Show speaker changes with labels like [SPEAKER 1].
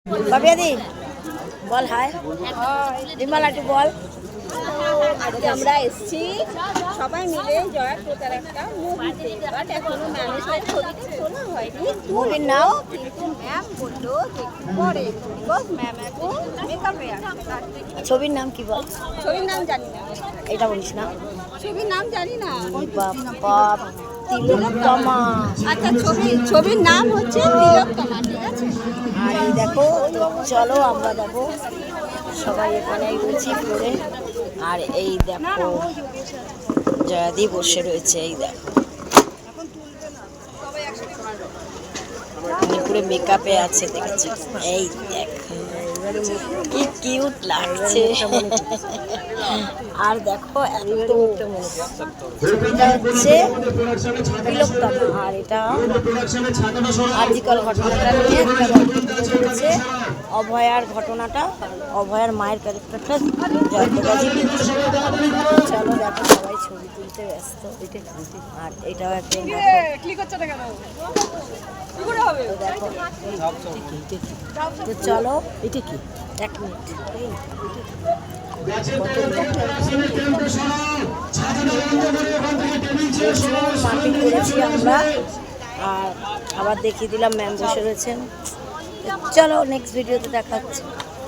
[SPEAKER 1] বাবিয়াদি বল high. Bimal একটু বল।
[SPEAKER 2] আজকে আমরা এসেছি সবাই মিলে জয়াপুরতার একটা মুভিতে, বাট এখনো ম্যামের সাথে ছবিতে তোলা হয়নি।
[SPEAKER 1] মুভির নাম
[SPEAKER 2] কিন্তু ম্যাম বললো যে পরে, বিকজ ম্যাম এখন মেকআপে আছে।
[SPEAKER 1] ছবির নাম কি বল?
[SPEAKER 2] ছবির নাম জানি না।
[SPEAKER 1] এটা বলিস না।
[SPEAKER 2] ছবির নাম জানি না।
[SPEAKER 1] বাবা তিলোত্তমা।
[SPEAKER 2] আচ্ছা, ছবির নাম হচ্ছে তিলোত্তমা, ঠিক আছে।
[SPEAKER 1] আর এই দেখো, তো চলো আমরা দেখো সবাই এখানে রয়েছি ফ্লোরে। আর এই দেখো জয়াদি বসে রয়েছে, এই দেখো পুরো মেকআপে আছে, দেখেছো? এই দেখো কি কিউট লাগছে। আর দেখো এত ছবিটা হচ্ছে তিলোত্তমা, আর এটা আর্জিকল ঘটনাটা নিয়ে একটা হচ্ছে অভয়ার ঘটনাটা, অভয়ার মায়ের ক্যারেক্টারটা জয়প্রকাশই লিখছে। চলো দেখো সবাই ছবি তুলতে ব্যস্ত। আর এটাও একদম দেখো, তো চলো এটা কি 1 মিনিট মার্কেট করেছি আমরা। আর আবার দেখিয়ে দিলাম ম্যাম বসে রয়েছেন। চলো নেক্সট ভিডিওতে দেখা হচ্ছে।